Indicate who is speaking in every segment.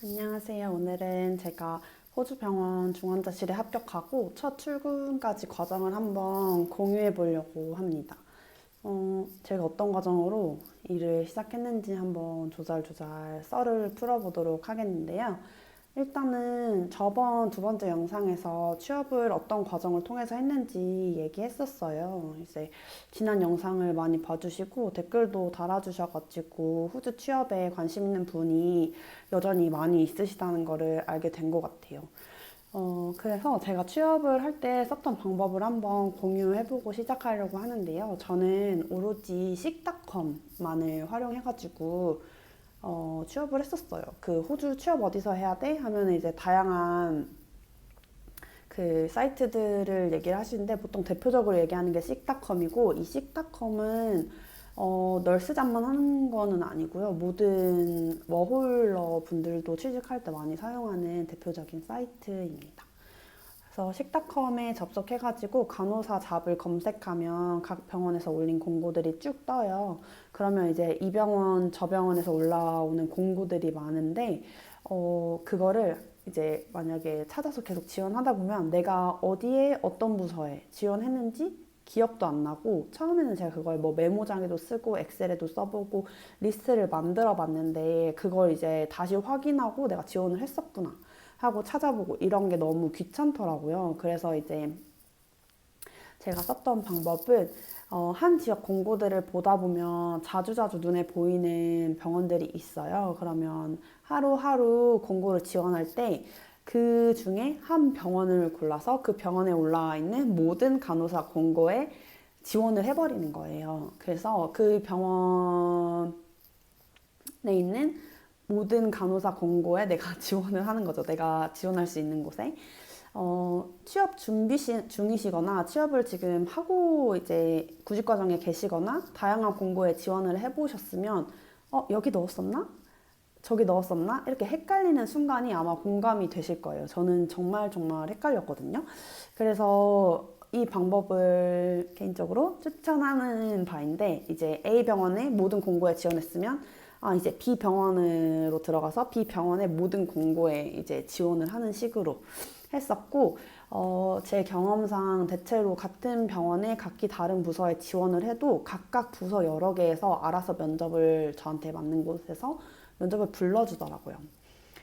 Speaker 1: 안녕하세요. 오늘은 제가 호주병원 중환자실에 합격하고 첫 출근까지 과정을 한번 공유해 보려고 합니다. 제가 어떤 과정으로 일을 시작했는지 한번 조잘조잘 썰을 풀어보도록 하겠는데요. 일단은 저번 두 번째 영상에서 취업을 어떤 과정을 통해서 했는지 얘기했었어요. 이제 지난 영상을 많이 봐주시고 댓글도 달아주셔가지고 후주 취업에 관심 있는 분이 여전히 많이 있으시다는 거를 알게 된 것 같아요. 그래서 제가 취업을 할 때 썼던 방법을 한번 공유해보고 시작하려고 하는데요. 저는 오로지 식닷컴만을 활용해가지고 취업을 했었어요. 그 호주 취업 어디서 해야 돼? 하면 이제 다양한 그 사이트들을 얘기를 하시는데 보통 대표적으로 얘기하는 게 식닷컴이고 이 식닷컴은 널스 잡만 하는 거는 아니고요. 모든 워홀러 분들도 취직할 때 많이 사용하는 대표적인 사이트입니다. 그래서 식닷컴에 접속해가지고 간호사 잡을 검색하면 각 병원에서 올린 공고들이 쭉 떠요. 그러면 이제 이 병원, 저 병원에서 올라오는 공고들이 많은데, 그거를 이제 만약에 찾아서 계속 지원하다 보면 내가 어디에 어떤 부서에 지원했는지 기억도 안 나고 처음에는 제가 그걸 뭐 메모장에도 쓰고 엑셀에도 써보고 리스트를 만들어 봤는데 그걸 이제 다시 확인하고 내가 지원을 했었구나 하고 찾아보고 이런 게 너무 귀찮더라고요. 그래서 이제 제가 썼던 방법은 한 지역 공고들을 보다 보면 자주자주 눈에 보이는 병원들이 있어요. 그러면 하루하루 공고를 지원할 때 그 중에 한 병원을 골라서 그 병원에 올라와 있는 모든 간호사 공고에 지원을 해버리는 거예요. 그래서 그 병원에 있는 모든 간호사 공고에 내가 지원을 하는 거죠. 내가 지원할 수 있는 곳에. 취업 준비 중이시거나 취업을 지금 하고 이제 구직 과정에 계시거나 다양한 공고에 지원을 해보셨으면 여기 넣었었나? 저기 넣었었나? 이렇게 헷갈리는 순간이 아마 공감이 되실 거예요. 저는 정말 정말 헷갈렸거든요. 그래서 이 방법을 개인적으로 추천하는 바인데 이제 A 병원에 모든 공고에 지원했으면 이제 B 병원으로 들어가서 B 병원의 모든 공고에 이제 지원을 하는 식으로 했었고, 제 경험상 대체로 같은 병원에 각기 다른 부서에 지원을 해도 각각 부서 여러 개에서 알아서 면접을 저한테 맞는 곳에서 면접을 불러주더라고요.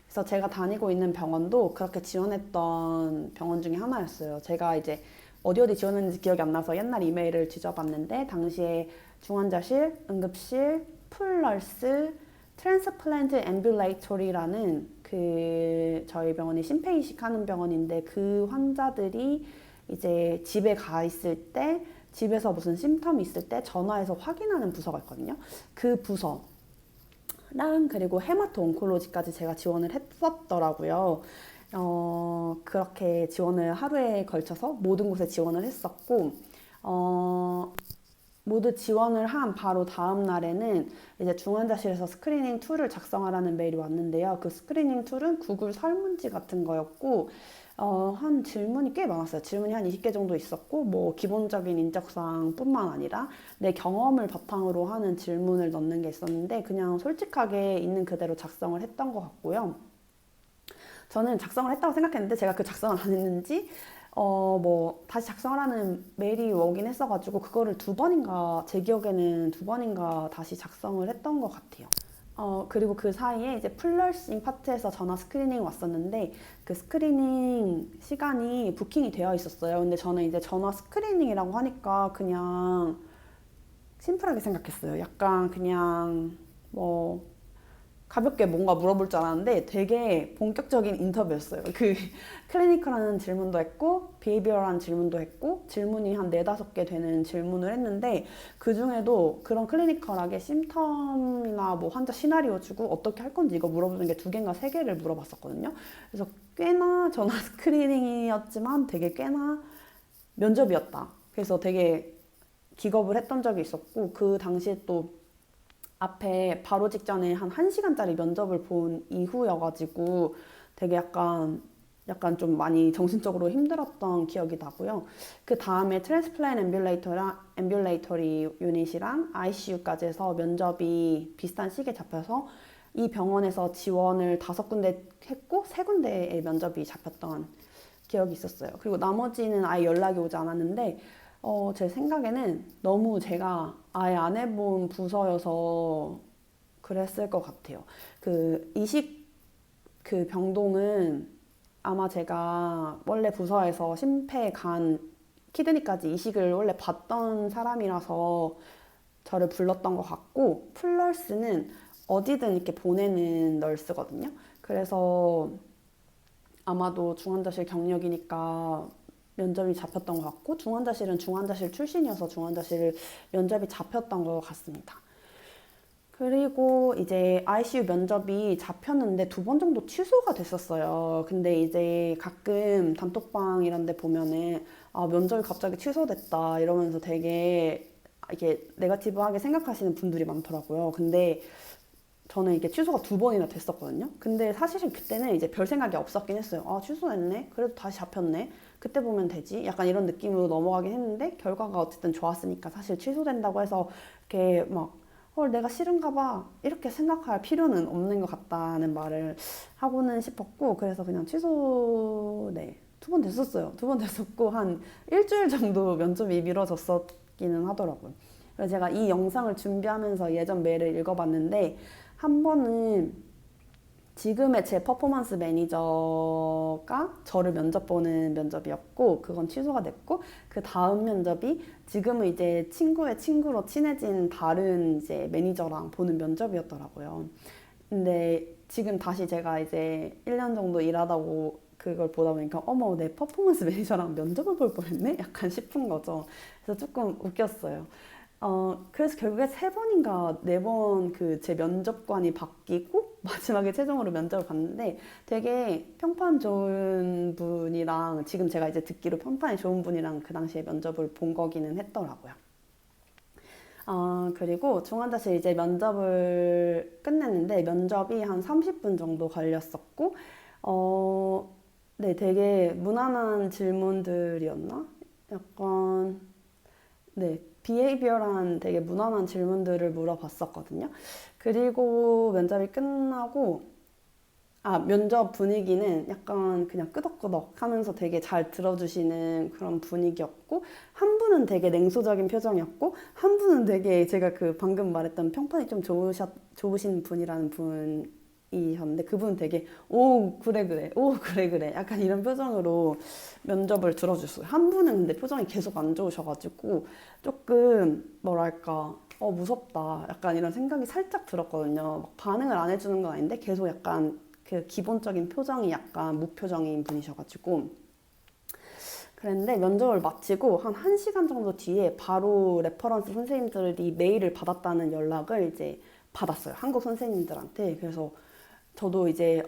Speaker 1: 그래서 제가 다니고 있는 병원도 그렇게 지원했던 병원 중에 하나였어요. 제가 이제 어디 어디 지원했는지 기억이 안 나서 옛날 이메일을 뒤져봤는데 당시에 중환자실, 응급실, 풀널스, 트랜스플란트 앰뷸레이토리라는 그 저희 병원이 심폐이식 하는 병원인데 그 환자들이 이제 집에 가 있을 때 집에서 무슨 심텀이 있을 때 전화해서 확인하는 부서가 있거든요. 그 부서 랑 그리고 헤마토 온콜로지까지 제가 지원을 했었더라고요. 그렇게 지원을 하루에 걸쳐서 모든 곳에 지원을 했었고, 어, 모두 지원을 한 바로 다음 날에는 이제 중환자실에서 스크리닝 툴을 작성하라는 메일이 왔는데요. 그 스크리닝 툴은 구글 설문지 같은 거였고, 한 질문이 꽤 많았어요. 질문이 한 20개 정도 있었고, 뭐, 기본적인 인적사항뿐만 아니라 내 경험을 바탕으로 하는 질문을 넣는 게 있었는데, 그냥 솔직하게 있는 그대로 작성을 했던 것 같고요. 저는 작성을 했다고 생각했는데, 제가 그 작성을 안 했는지, 뭐, 다시 작성하라는 메일이 오긴 했어가지고, 그거를 두 번인가, 제 기억에는 두 번인가 다시 작성을 했던 것 같아요. 그리고 그 사이에 이제 풀러싱 파트에서 전화 스크리닝 왔었는데 그 스크리닝 시간이 부킹이 되어 있었어요. 근데 저는 이제 전화 스크리닝이라고 하니까 그냥 심플하게 생각했어요. 약간 그냥 뭐 가볍게 뭔가 물어볼 줄 알았는데 되게 본격적인 인터뷰였어요. 그 클리니컬한 질문도 했고 비헤이비어한 질문도 했고 질문이 한 네다섯 개 되는 질문을 했는데 그 중에도 그런 클리니컬하게 심텀이나 뭐 환자 시나리오 주고 어떻게 할 건지 이거 물어보는 게 두 개인가 세 개를 물어봤었거든요. 그래서 꽤나 전화 스크리닝이었지만 되게 꽤나 면접이었다. 그래서 되게 기겁을 했던 적이 있었고 그 당시에 또 앞에 바로 직전에 한 1시간짜리 면접을 본 이후여가지고 되게 약간 약간 좀 많이 정신적으로 힘들었던 기억이 나고요. 그 다음에 트랜스플랜 앰뷸레이터리 유닛이랑 ICU까지 해서 면접이 비슷한 시기에 잡혀서 이 병원에서 지원을 5군데 했고 3군데의 면접이 잡혔던 기억이 있었어요. 그리고 나머지는 아예 연락이 오지 않았는데 제 생각에는 너무 제가 아예 안 해본 부서여서 그랬을 것 같아요. 그 이식 그 병동은 아마 제가 원래 부서에서 심폐간 키드니까지 이식을 원래 봤던 사람이라서 저를 불렀던 것 같고 플러스는 어디든 이렇게 보내는 널스거든요. 그래서 아마도 중환자실 경력이니까 면접이 잡혔던 것 같고 중환자실은 중환자실 출신이어서 중환자실 면접이 잡혔던 것 같습니다. 그리고 이제 ICU 면접이 잡혔는데 2번 정도 취소가 됐었어요. 근데 이제 가끔 단톡방 이런 데 보면은 면접이 갑자기 취소됐다 이러면서 되게 이게 네거티브하게 생각하시는 분들이 많더라고요. 근데 저는 이게 취소가 2번이나 됐었거든요. 근데 사실은 그때는 이제 별 생각이 없었긴 했어요. 취소됐네? 그래도 다시 잡혔네? 그때 보면 되지? 약간 이런 느낌으로 넘어가긴 했는데 결과가 어쨌든 좋았으니까 사실 취소된다고 해서 이렇게 막 내가 싫은가 봐 이렇게 생각할 필요는 없는 것 같다는 말을 하고는 싶었고 그래서 그냥 취소 2번 됐었어요. 2번 됐었고 한 일주일 정도 면접이 미뤄졌었기는 하더라고요. 그래서 제가 이 영상을 준비하면서 예전 메일을 읽어봤는데 한 번은 지금의 제 퍼포먼스 매니저가 저를 면접 보는 면접이었고 그건 취소가 됐고 그 다음 면접이 지금은 이제 친구의 친구로 친해진 다른 이제 매니저랑 보는 면접이었더라고요. 근데 지금 다시 제가 이제 1년 정도 일하다고 그걸 보다 보니까 어머 내 퍼포먼스 매니저랑 면접을 볼 뻔했네? 약간 싶은 거죠. 그래서 조금 웃겼어요. 그래서 결국에 3번인가 4번 그 제 면접관이 바뀌고 마지막에 최종으로 면접을 봤는데 되게 평판 좋은 분이랑 지금 제가 이제 듣기로 평판이 좋은 분이랑 그 당시에 면접을 본 거기는 했더라고요. 그리고 중환자실 이제 면접을 끝냈는데 면접이 한 30분 정도 걸렸었고 네, 되게 무난한 질문들이었나? 약간 네, 비헤이비어란 되게 무난한 질문들을 물어봤었거든요. 그리고 면접이 끝나고, 면접 분위기는 약간 그냥 끄덕끄덕 하면서 되게 잘 들어주시는 그런 분위기였고, 한 분은 되게 냉소적인 표정이었고, 한 분은 되게 제가 그 방금 말했던 평판이 좀 좋으신 분이라는 분이셨는데, 그분은 되게, 오, 그래, 그래, 오, 그래, 그래. 약간 이런 표정으로 면접을 들어줬어요. 한 분은 근데 표정이 계속 안 좋으셔가지고, 조금, 뭐랄까, 무섭다. 약간 이런 생각이 살짝 들었거든요. 막 반응을 안 해주는 건 아닌데, 계속 약간 그 기본적인 표정이 약간 무표정인 분이셔가지고 그랬는데 면접을 마치고 한 1시간 정도 뒤에 바로 레퍼런스 선생님들이 메일을 받았다는 연락을 이제 받았어요. 한국 선생님들한테. 그래서 저도 이제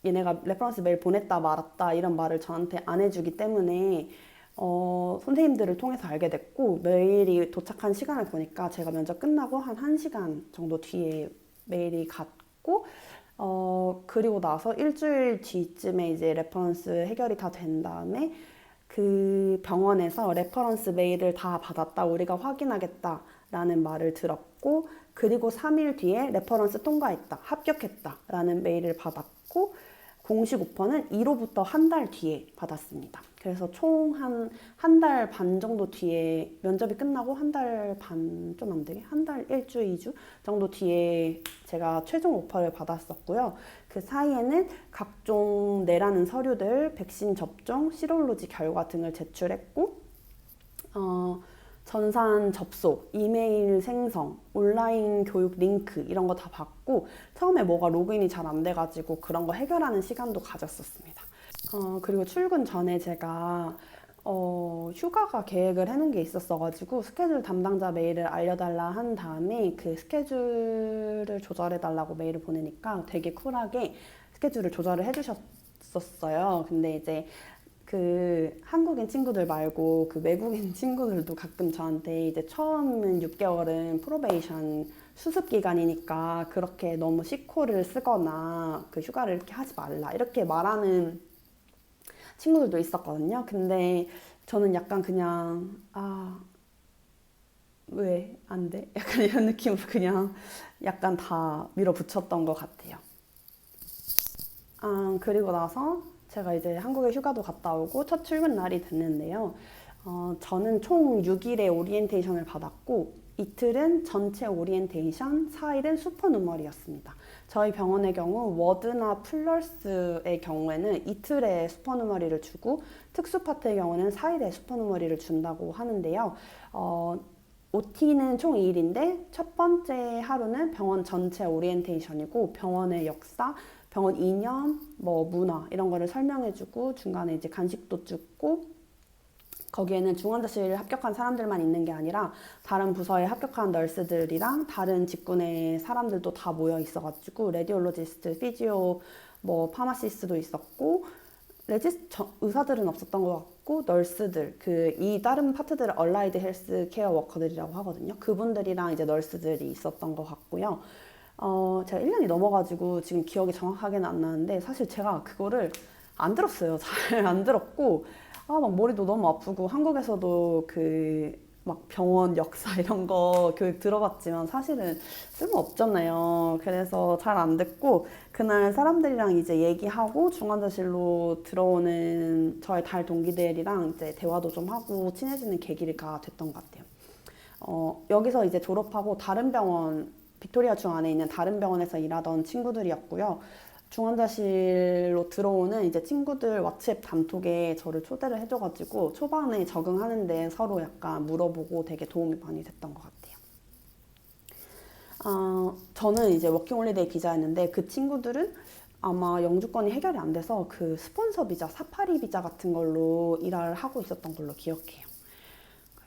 Speaker 1: 얘네가 레퍼런스 메일 보냈다 말았다 이런 말을 저한테 안 해주기 때문에 선생님들을 통해서 알게 됐고 메일이 도착한 시간을 보니까 제가 면접 끝나고 한 1시간 정도 뒤에 메일이 갔고 그리고 나서 일주일 뒤쯤에 이제 레퍼런스 해결이 다 된 다음에 그 병원에서 레퍼런스 메일을 다 받았다. 우리가 확인하겠다. 라는 말을 들었고, 그리고 3일 뒤에 레퍼런스 통과했다. 합격했다. 라는 메일을 받았고, 공식 오퍼는 이로부터 한 달 뒤에 받았습니다. 그래서 총 한 달 반 정도 뒤에 면접이 끝나고 한 달 반 좀 안 되게 한 달 1주 2주 정도 뒤에 제가 최종 오퍼를 받았었고요. 그 사이에는 각종 내라는 서류들, 백신 접종, 시롤로지 결과 등을 제출했고 전산 접속, 이메일 생성, 온라인 교육 링크 이런 거 다 받고 처음에 뭐가 로그인이 잘 안 돼가지고 그런 거 해결하는 시간도 가졌었습니다. 그리고 출근 전에 제가 휴가가 계획을 해놓은 게 있었어가지고 스케줄 담당자 메일을 알려달라 한 다음에 그 스케줄을 조절해달라고 메일을 보내니까 되게 쿨하게 스케줄을 조절을 해주셨었어요. 근데 이제 그 한국인 친구들 말고 그 외국인 친구들도 가끔 저한테 이제 처음 6개월은 프로베이션 수습 기간이니까 그렇게 너무 시코를 쓰거나 그 휴가를 이렇게 하지 말라 이렇게 말하는 친구들도 있었거든요. 근데 저는 약간 그냥 왜 안 돼? 약간 이런 느낌으로 그냥 약간 다 밀어붙였던 것 같아요. 그리고 나서 제가 이제 한국에 휴가도 갔다 오고 첫 출근 날이 됐는데요. 저는 총 6일의 오리엔테이션을 받았고 이틀은 전체 오리엔테이션, 4일은 슈퍼누멀이었습니다. 저희 병원의 경우 워드나 플러스의 경우에는 이틀의 슈퍼누멀이를 주고 특수파트의 경우는 4일의 슈퍼누멀이를 준다고 하는데요. OT는 총 2일인데 첫 번째 하루는 병원 전체 오리엔테이션이고 병원의 역사, 병원 이념, 뭐 문화 이런 거를 설명해주고 중간에 이제 간식도 주고 거기에는 중환자실 합격한 사람들만 있는 게 아니라 다른 부서에 합격한 널스들이랑 다른 직군의 사람들도 다 모여 있어가지고 레디올로지스트, 피지오, 뭐 파마시스트도 있었고 의사들은 없었던 것 같고 널스들 이 다른 파트들을 얼라이드 헬스 케어 워커들이라고 하거든요. 그분들이랑 이제 널스들이 있었던 것 같고요. 제가 1년이 넘어가지고 지금 기억이 정확하게는 안 나는데 사실 제가 그거를 안 들었어요. 잘 안 들었고 막 머리도 너무 아프고 한국에서도 막 병원 역사 이런 거 교육 들어봤지만 사실은 쓸모없잖아요. 그래서 잘 안 듣고 그날 사람들이랑 이제 얘기하고 중환자실로 들어오는 저의 달 동기들이랑 이제 대화도 좀 하고 친해지는 계기가 됐던 것 같아요. 여기서 이제 졸업하고 다른 병원 빅토리아 주 안에 있는 다른 병원에서 일하던 친구들이었고요. 중환자실로 들어오는 이제 친구들 왓츠앱 단톡에 저를 초대를 해줘가지고 초반에 적응하는데 서로 약간 물어보고 되게 도움이 많이 됐던 것 같아요. 저는 이제 워킹홀리데이 비자였는데 그 친구들은 아마 영주권이 해결이 안 돼서 그 스폰서 비자, 사파리 비자 같은 걸로 일을 하고 있었던 걸로 기억해요.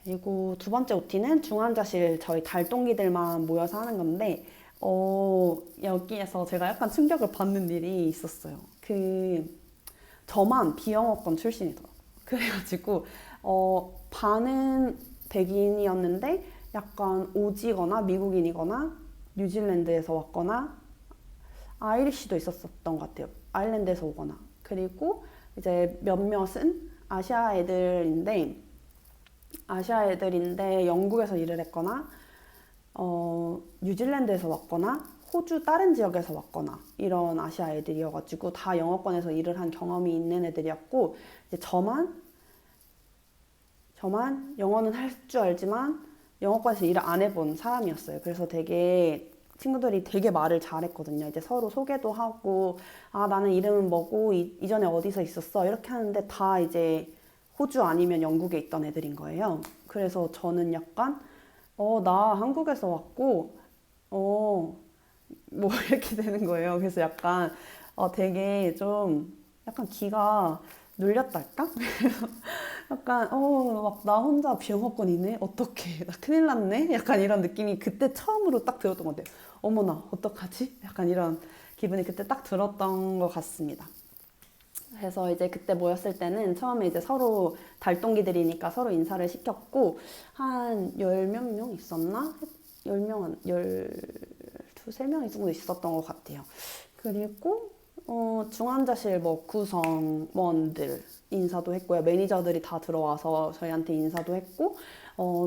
Speaker 1: 그리고 두 번째 OT는 중환자실 저희 달동기들만 모여서 하는 건데 여기에서 제가 약간 충격을 받는 일이 있었어요. 저만 비영어권 출신이더라고요. 그래가지고 반은 백인이었는데 약간 오지거나 미국인이거나 뉴질랜드에서 왔거나 아이리쉬도 있었던 것 같아요. 아일랜드에서 오거나. 그리고 이제 몇몇은 아시아 애들인데 영국에서 일을 했거나 뉴질랜드에서 왔거나 호주 다른 지역에서 왔거나 이런 아시아 애들이어가지고 다 영어권에서 일을 한 경험이 있는 애들이었고 이제 저만 영어는 할 줄 알지만 영어권에서 일을 안 해본 사람이었어요. 그래서 친구들이 되게 말을 잘했거든요. 이제 서로 소개도 하고 나는 이름은 뭐고 이전에 어디서 있었어 이렇게 하는데 다 이제 호주 아니면 영국에 있던 애들인 거예요. 그래서 저는 약간 나 한국에서 왔고 뭐 이렇게 되는 거예요. 그래서 약간 되게 좀 약간 기가 눌렸달까? 그래서 약간 막 나 혼자 비영어권이네? 어떡해 나 큰일 났네? 약간 이런 느낌이 그때 처음으로 딱 들었던 것 같아요. 어머나 어떡하지? 약간 이런 기분이 그때 딱 들었던 것 같습니다. 그래서 이제 그때 모였을 때는 처음에 이제 서로 달동기들이니까 서로 인사를 시켰고 한 열 몇 명 있었나? 10명, 12, 3명 정도 있었던 것 같아요. 그리고 중환자실 뭐 구성원들 인사도 했고요. 매니저들이 다 들어와서 저희한테 인사도 했고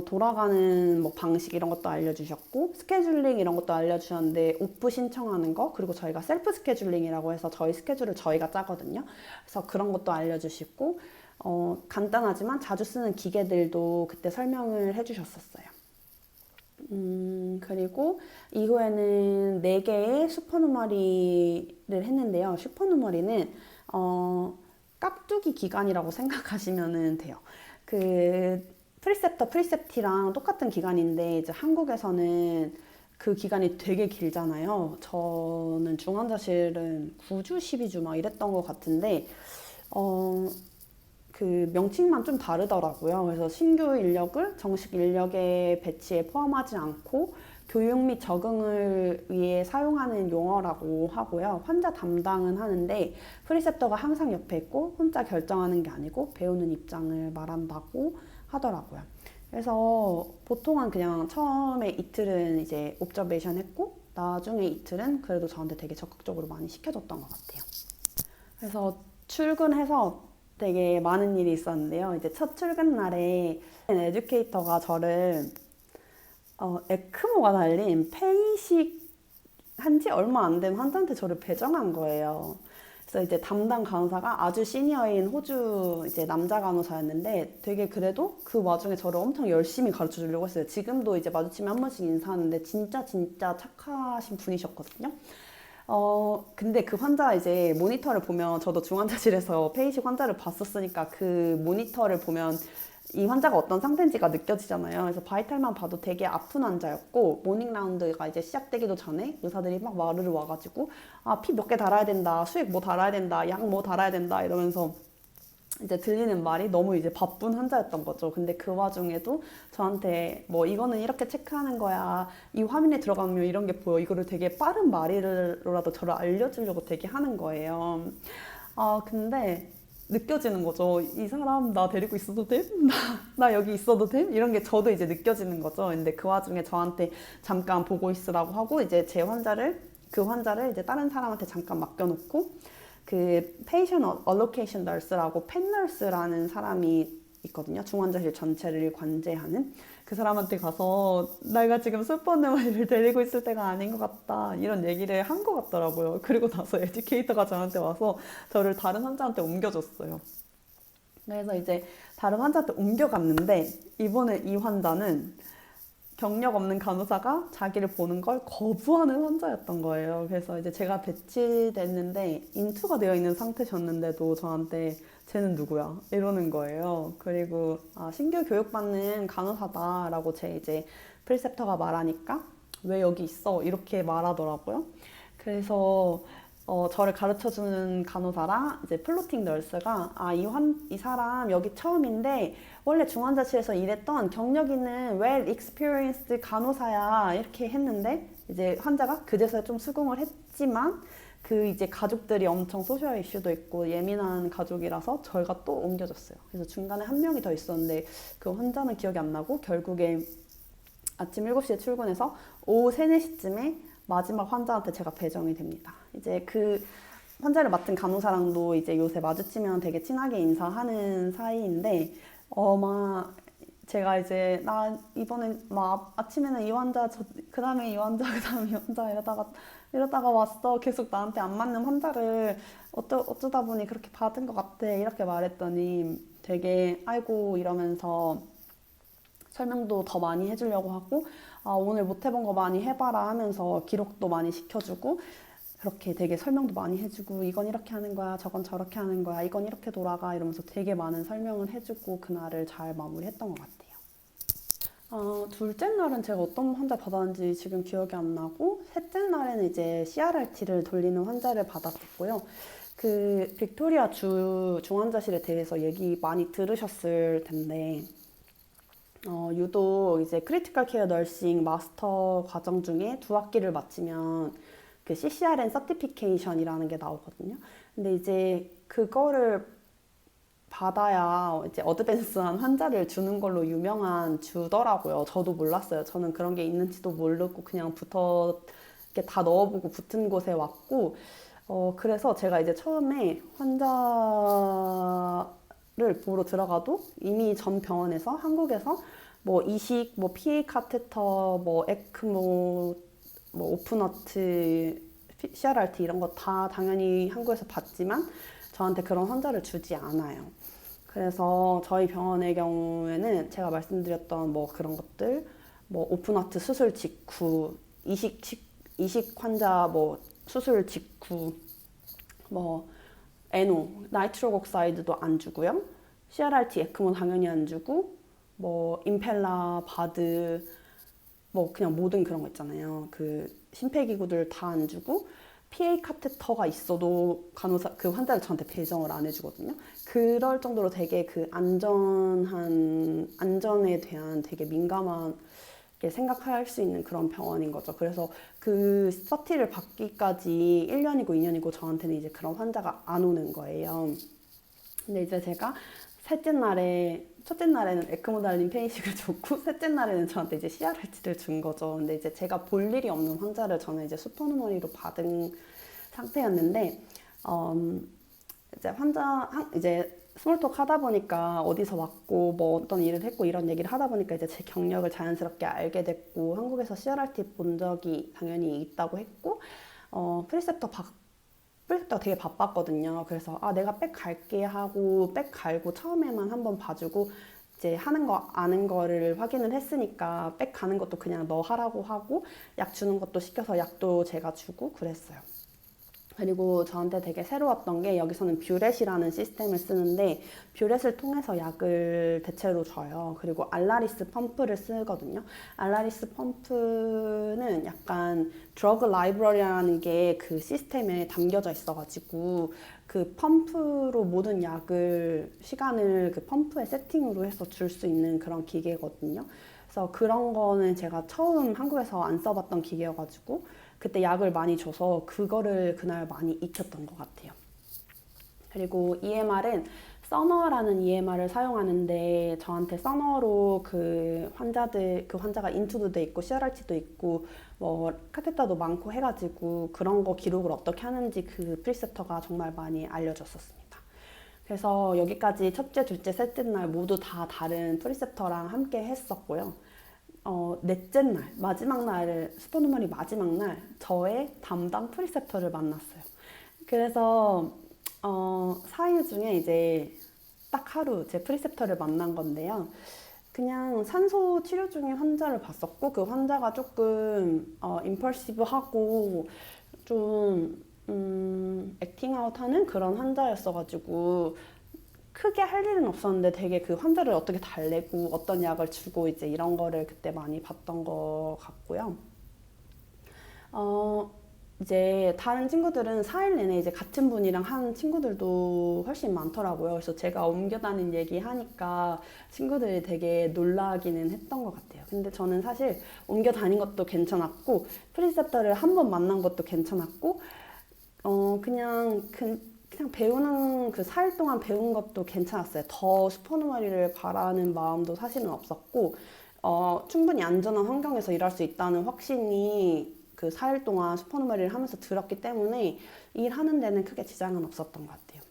Speaker 1: 돌아가는 뭐 방식 이런 것도 알려주셨고 스케줄링 이런 것도 알려주셨는데 오프 신청하는 거 그리고 저희가 셀프 스케줄링이라고 해서 저희 스케줄을 저희가 짜거든요. 그래서 그런 것도 알려주시고 간단하지만 자주 쓰는 기계들도 그때 설명을 해주셨었어요. 그리고 이후에는 4개의 슈퍼누머리를 했는데요. 슈퍼누머리는 깍두기 기간이라고 생각하시면 돼요. 프리셉터, 프리셉티랑 똑같은 기간인데 이제 한국에서는 그 기간이 되게 길잖아요. 저는 중환자실은 9주, 12주 막 이랬던 것 같은데 그 명칭만 좀 다르더라고요. 그래서 신규 인력을 정식 인력의 배치에 포함하지 않고 교육 및 적응을 위해 사용하는 용어라고 하고요. 환자 담당은 하는데 프리셉터가 항상 옆에 있고 혼자 결정하는 게 아니고 배우는 입장을 말한다고 하더라고요. 그래서 보통은 그냥 처음에 이틀은 이제 옵저베이션 했고 나중에 이틀은 그래도 저한테 되게 적극적으로 많이 시켜줬던 것 같아요. 그래서 출근해서 되게 많은 일이 있었는데요. 이제 첫 출근 날에 에듀케이터가 저를 에크모가 달린 폐이식 한 지 얼마 안 된 환자한테 저를 배정한 거예요. 그래서 이제 담당 간호사가 아주 시니어인 호주 이제 남자 간호사였는데 되게 그래도 그 와중에 저를 엄청 열심히 가르쳐 주려고 했어요. 지금도 이제 마주치면 한 번씩 인사하는데 진짜 착하신 분이셨거든요. 근데 그 환자 이제 모니터를 보면 저도 중환자실에서 폐이식 환자를 봤었으니까 그 모니터를 보면 이 환자가 어떤 상태인지가 느껴지잖아요. 그래서 바이탈만 봐도 되게 아픈 환자였고 모닝 라운드가 이제 시작되기도 전에 의사들이 막 마루를 와가지고 아, 피 몇 개 달아야 된다, 수액 뭐 달아야 된다, 약 뭐 달아야 된다 이러면서 이제 들리는 말이 너무 이제 바쁜 환자였던 거죠. 근데 그 와중에도 저한테 뭐 이거는 이렇게 체크하는 거야. 이 화면에 들어가면 이런 게 보여. 이거를 되게 빠른 말이로라도 저를 알려주려고 되게 하는 거예요. 아, 근데 느껴지는 거죠. 이 사람 나 데리고 있어도 돼? 나 여기 있어도 돼? 이런 게 저도 이제 느껴지는 거죠. 근데 그 와중에 저한테 잠깐 보고 있으라고 하고 이제 그 환자를 이제 다른 사람한테 잠깐 맡겨놓고 그 페이션 얼로케이션 널스라고 펜널스라는 사람이 있거든요. 중환자실 전체를 관제하는 그 사람한테 가서 내가 지금 슈퍼누머리를 데리고 있을 때가 아닌 것 같다 이런 얘기를 한 것 같더라고요. 그리고 나서 에듀케이터가 저한테 와서 저를 다른 환자한테 옮겨줬어요. 그래서 이제 다른 환자한테 옮겨갔는데 이번에 이 환자는 경력 없는 간호사가 자기를 보는 걸 거부하는 환자였던 거예요. 그래서 이제 제가 배치됐는데 인투가 되어 있는 상태셨는데도 저한테 쟤는 누구야? 이러는 거예요. 그리고 신규 교육받는 간호사다라고 제 이제 프리셉터가 말하니까 왜 여기 있어? 이렇게 말하더라고요. 그래서 저를 가르쳐주는 간호사랑 이제 플로팅 널스가 이 사람 여기 처음인데 원래 중환자실에서 일했던 경력 있는 well experienced 간호사야 이렇게 했는데 이제 환자가 그제서야 좀 수긍을 했지만 그 이제 가족들이 엄청 소셜 이슈도 있고 예민한 가족이라서 저희가 또 옮겨졌어요. 그래서 중간에 한 명이 더 있었는데 그 환자는 기억이 안 나고 결국에 아침 7시에 출근해서 오후 3, 4시쯤에 마지막 환자한테 제가 배정이 됩니다. 이제 그 환자를 맡은 간호사랑도 이제 요새 마주치면 되게 친하게 인사하는 사이인데, 제가 이제 나 이번에 막 아침에는 이 환자, 그 다음에 이 환자, 그 다음에 이 환자 이러다가 왔어. 계속 나한테 안 맞는 환자를 어쩌다 보니 그렇게 받은 것 같아. 이렇게 말했더니 되게 아이고 이러면서 설명도 더 많이 해주려고 하고 오늘 못 해본 거 많이 해봐라 하면서 기록도 많이 시켜주고 그렇게 되게 설명도 많이 해주고 이건 이렇게 하는 거야 저건 저렇게 하는 거야 이건 이렇게 돌아가 이러면서 되게 많은 설명을 해주고 그날을 잘 마무리했던 것 같아요. 둘째 날은 제가 어떤 환자 받았는지 지금 기억이 안 나고 셋째 날에는 이제 CRRT를 돌리는 환자를 받았었고요. 그 빅토리아 주 중환자실에 대해서 얘기 많이 들으셨을 텐데 유독 이제 크리티컬 케어 너싱 마스터 과정 중에 2학기를 마치면 그 CCRN 서티피케이션이라는 게 나오거든요. 근데 이제 그거를 받아야 이제 어드밴스한 환자를 주는 걸로 유명한 주더라고요. 저도 몰랐어요. 저는 그런 게 있는지도 모르고 그냥 이렇게 다 넣어보고 붙은 곳에 왔고, 그래서 제가 이제 처음에 환자를 보러 들어가도 이미 전 병원에서 한국에서 뭐 이식, 뭐 PA 카테터, 뭐 에크모, 뭐 오픈하트, CRRT 이런 거 다 당연히 한국에서 받지만 저한테 그런 환자를 주지 않아요. 그래서 저희 병원의 경우에는 제가 말씀드렸던 뭐 그런 것들, 뭐 오픈하트 수술 직후, 이식 환자 뭐 수술 직후, 뭐 NO, 나이트로 옥사이드도 안 주고요. CRRT, 에크모 당연히 안 주고, 뭐 임펠라, 바드, 뭐 그냥 모든 그런 거 있잖아요. 그 심폐기구들 다 안 주고 PA 카테터가 있어도 간호사 그 환자를 저한테 배정을 안 해주거든요. 그럴 정도로 되게 그 안전에 대한 되게 민감하게 생각할 수 있는 그런 병원인 거죠. 그래서 그 서티를 받기까지 1년이고 2년이고 저한테는 이제 그런 환자가 안 오는 거예요. 근데 이제 제가 첫째 날에는 에크모 달린 페이식을 줬고, 셋째 날에는 저한테 이제 CRRT를 준 거죠. 근데 이제 제가 볼 일이 없는 환자를 저는 이제 슈퍼누머리로 받은 상태였는데, 이제 스몰톡 하다 보니까 어디서 왔고 뭐 어떤 일을 했고 이런 얘기를 하다 보니까 이제 제 경력을 자연스럽게 알게 됐고 한국에서 CRRT 본 적이 당연히 있다고 했고 프리셉터가 되게 바빴거든요. 그래서 내가 백 갈게 하고 백 갈고 처음에만 한번 봐주고 이제 하는 거 아는 거를 확인을 했으니까 백 가는 것도 그냥 너 하라고 하고 약 주는 것도 시켜서 약도 제가 주고 그랬어요. 그리고 저한테 되게 새로웠던 게 여기서는 뷰렛이라는 시스템을 쓰는데 뷰렛을 통해서 약을 대체로 줘요. 그리고 알라리스 펌프를 쓰거든요. 알라리스 펌프는 약간 드러그 라이브러리라는 게 그 시스템에 담겨져 있어가지고 그 펌프로 모든 약을 시간을 그 펌프의 세팅으로 해서 줄 수 있는 그런 기계거든요. 그래서 그런 거는 제가 처음 한국에서 안 써봤던 기계여가지고 그때 약을 많이 줘서 그거를 그날 많이 익혔던 것 같아요. 그리고 EMR은 써너라는 EMR을 사용하는데 저한테 써너로 그 환자가 인투도 돼 있고 CRRT도 있고 뭐 카테터도 많고 해가지고 그런 거 기록을 어떻게 하는지 그 프리셉터가 정말 많이 알려줬었습니다. 그래서 여기까지 첫째, 둘째, 셋째 날 모두 다 다른 프리셉터랑 함께 했었고요. 넷째 날, 마지막 날을, 슈퍼누머리 마지막 날, 저의 담당 프리셉터를 만났어요. 그래서, 4일 중에 이제 딱 하루 제 프리셉터를 만난 건데요. 그냥 산소 치료 중인 환자를 봤었고, 그 환자가 조금, 임펄시브하고, 좀, 액팅아웃 하는 그런 환자였어가지고, 크게 할 일은 없었는데 되게 그 환자를 어떻게 달래고 어떤 약을 주고 이제 이런 거를 그때 많이 봤던 것 같고요. 이제 다른 친구들은 4일 내내 이제 같은 분이랑 한 친구들도 훨씬 많더라고요. 그래서 제가 옮겨 다닌 얘기 하니까 친구들이 되게 놀라기는 했던 것 같아요. 근데 저는 사실 옮겨 다닌 것도 괜찮았고 프리셉터를 한 번 만난 것도 괜찮았고 그냥 배우는 그 4일 동안 배운 것도 괜찮았어요. 더 슈퍼누머리를 바라는 마음도 사실은 없었고, 충분히 안전한 환경에서 일할 수 있다는 확신이 그 4일 동안 슈퍼누머리를 하면서 들었기 때문에 일하는 데는 크게 지장은 없었던 것 같아요.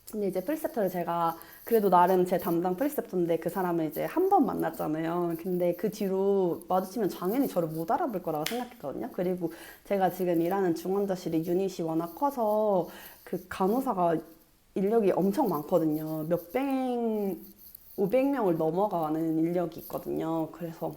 Speaker 1: 근데 이제 프리셉터를 제가 그래도 나름 제 담당 프리셉터인데 그 사람을 이제 한 번 만났잖아요. 근데 그 뒤로 마주치면 당연히 저를 못 알아볼 거라고 생각했거든요. 그리고 제가 지금 일하는 중환자실이 유닛이 워낙 커서 그 간호사가 인력이 엄청 많거든요. 500명을 넘어가는 인력이 있거든요. 그래서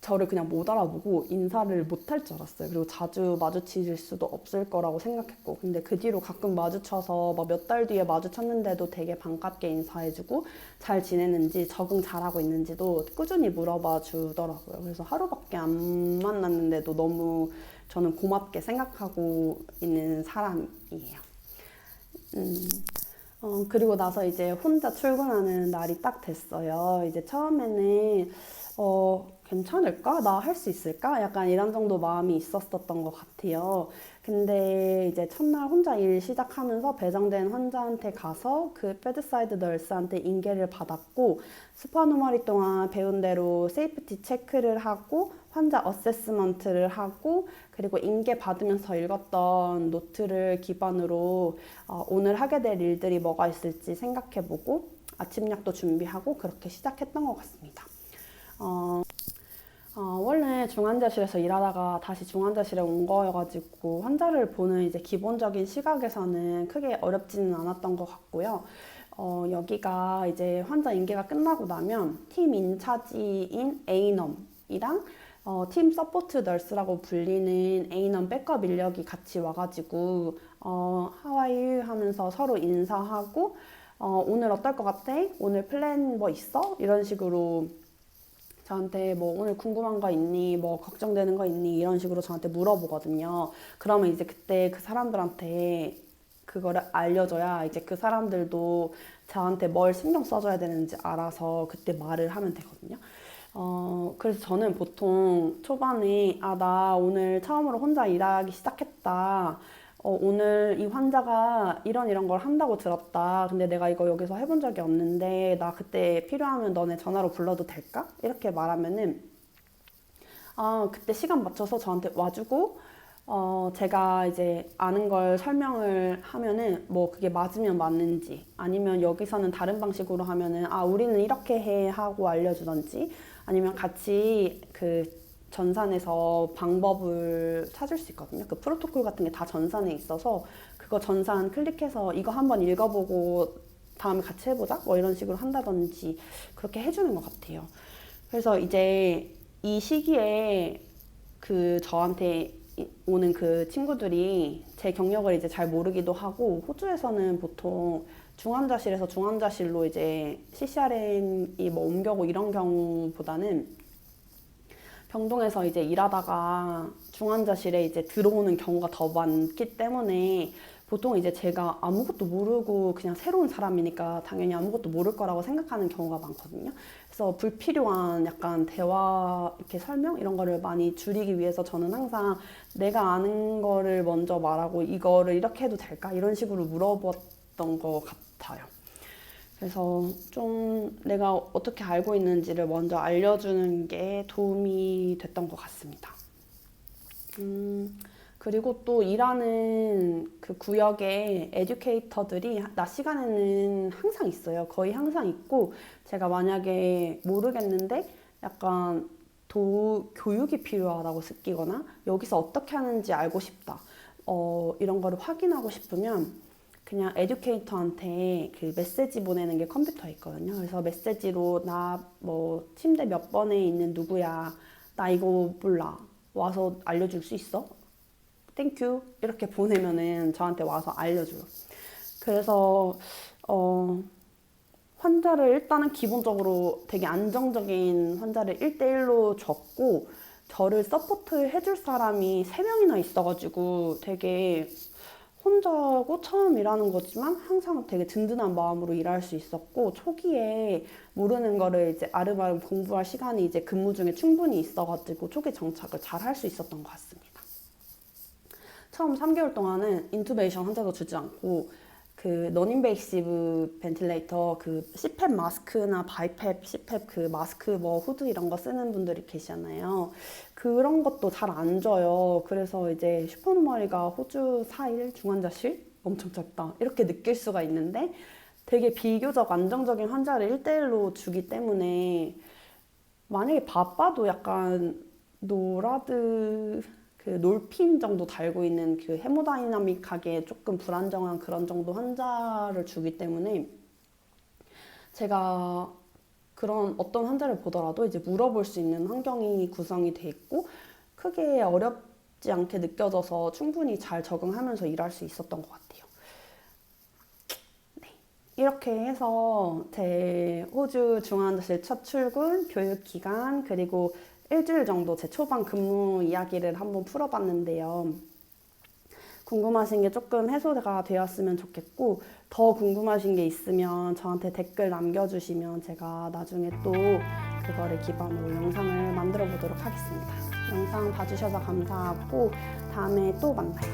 Speaker 1: 저를 그냥 못 알아보고 인사를 못 할 줄 알았어요. 그리고 자주 마주칠 수도 없을 거라고 생각했고. 근데 그 뒤로 가끔 마주쳐서 몇 달 뒤에 마주쳤는데도 되게 반갑게 인사해주고 잘 지내는지 적응 잘하고 있는지도 꾸준히 물어봐 주더라고요. 그래서 하루밖에 안 만났는데도 너무 저는 고맙게 생각하고 있는 사람이에요. 그리고 나서 이제 혼자 출근하는 날이 딱 됐어요. 이제 처음에는 괜찮을까? 나 할 수 있을까? 약간 이런 정도 마음이 있었던 것 같아요. 근데 이제 첫날 혼자 일 시작하면서 배정된 환자한테 가서 그 베드사이드 널스한테 인계를 받았고 슈퍼누머리 동안 배운 대로 세이프티 체크를 하고 환자 어세스먼트를 하고 그리고 인계 받으면서 읽었던 노트를 기반으로 오늘 하게 될 일들이 뭐가 있을지 생각해보고 아침약도 준비하고 그렇게 시작했던 것 같습니다. 원래 중환자실에서 일하다가 다시 중환자실에 온 거여가지고 환자를 보는 이제 기본적인 시각에서는 크게 어렵지는 않았던 것 같고요. 여기가 이제 환자 인계가 끝나고 나면 팀 인차지인 A넘이랑 팀 서포트 널스라고 불리는 A넘 백업 인력이 같이 와가지고 하와이 하면서 서로 인사하고 오늘 어떨 것 같아? 오늘 플랜 뭐 있어? 이런 식으로 저한테 뭐 오늘 궁금한 거 있니? 뭐 걱정되는 거 있니? 이런 식으로 저한테 물어보거든요. 그러면 이제 그때 그 사람들한테 그거를 알려줘야 이제 그 사람들도 저한테 뭘 신경 써줘야 되는지 알아서 그때 말을 하면 되거든요. 그래서 저는 보통 초반에 나 오늘 처음으로 혼자 일하기 시작했다. 오늘 이 환자가 이런 걸 한다고 들었다. 근데 내가 이거 여기서 해본 적이 없는데 나 그때 필요하면 너네 전화로 불러도 될까? 이렇게 말하면은 그때 시간 맞춰서 저한테 와주고 제가 이제 아는 걸 설명을 하면은 뭐 그게 맞으면 맞는지 아니면 여기서는 다른 방식으로 하면은 우리는 이렇게 해 하고 알려주던지 아니면 같이 그 전산에서 방법을 찾을 수 있거든요. 그 프로토콜 같은 게 다 전산에 있어서 그거 전산 클릭해서 이거 한번 읽어보고 다음에 같이 해보자 뭐 이런 식으로 한다든지 그렇게 해주는 것 같아요. 그래서 이제 이 시기에 그 저한테 오는 그 친구들이 제 경력을 이제 잘 모르기도 하고 호주에서는 보통 중환자실에서 중환자실로 이제 CCRN이 뭐 옮겨고 이런 경우보다는 병동에서 이제 일하다가 중환자실에 이제 들어오는 경우가 더 많기 때문에 보통 이제 제가 아무것도 모르고 그냥 새로운 사람이니까 당연히 아무것도 모를 거라고 생각하는 경우가 많거든요. 그래서 불필요한 약간 대화 이렇게 설명 이런 거를 많이 줄이기 위해서 저는 항상 내가 아는 거를 먼저 말하고 이거를 이렇게 해도 될까? 이런 식으로 물어봤던 것 같아요. 그래서 좀 내가 어떻게 알고 있는지를 먼저 알려주는 게 도움이 됐던 것 같습니다. 그리고 또 일하는 그 구역에 에듀케이터들이 낮 시간에는 항상 있어요. 거의 항상 있고 제가 만약에 모르겠는데 약간 교육이 필요하다고 느끼거나 여기서 어떻게 하는지 알고 싶다. 이런 거를 확인하고 싶으면 그냥 에듀케이터한테 그 메시지 보내는 게 컴퓨터에 있거든요. 그래서 메시지로 나 뭐 침대 몇 번에 있는 누구야. 나 이거 몰라. 와서 알려줄 수 있어? 땡큐 이렇게 보내면은 저한테 와서 알려줘요. 그래서 환자를 일단은 기본적으로 되게 안정적인 환자를 1대1로 줬고 저를 서포트 해줄 사람이 3명이나 있어가지고 되게 혼자고 처음 일하는 거지만 항상 되게 든든한 마음으로 일할 수 있었고 초기에 모르는 거를 이제 아름아름 공부할 시간이 이제 근무 중에 충분히 있어가지고 초기 정착을 잘 할 수 있었던 것 같습니다. 처음 3개월 동안은 인투베이션 환자도 주지 않고 그 너인베이시브 벤틸레이터 그 CPAP 마스크나 바이팹, CPAP 그 마스크 뭐 후드 이런 거 쓰는 분들이 계시잖아요. 그런 것도 잘 안 줘요. 그래서 이제 슈퍼노멀이가 호주 4일 중환자실 엄청 작다 이렇게 느낄 수가 있는데 되게 비교적 안정적인 환자를 1대1로 주기 때문에 만약에 바빠도 약간 노라드 그 놀핀 정도 달고 있는 그 헤모다이나믹하게 조금 불안정한 그런 정도 환자를 주기 때문에 제가 그런 어떤 환자를 보더라도 이제 물어볼 수 있는 환경이 구성이 돼 있고 크게 어렵지 않게 느껴져서 충분히 잘 적응하면서 일할 수 있었던 것 같아요. 네. 이렇게 해서 제 호주 중환자실 첫 출근, 교육 기간, 그리고 일주일 정도 제 초반 근무 이야기를 한번 풀어봤는데요. 궁금하신 게 조금 해소가 되었으면 좋겠고 더 궁금하신 게 있으면 저한테 댓글 남겨주시면 제가 나중에 또 그거를 기반으로 영상을 만들어 보도록 하겠습니다. 영상 봐주셔서 감사하고 다음에 또 만나요.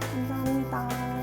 Speaker 1: 감사합니다.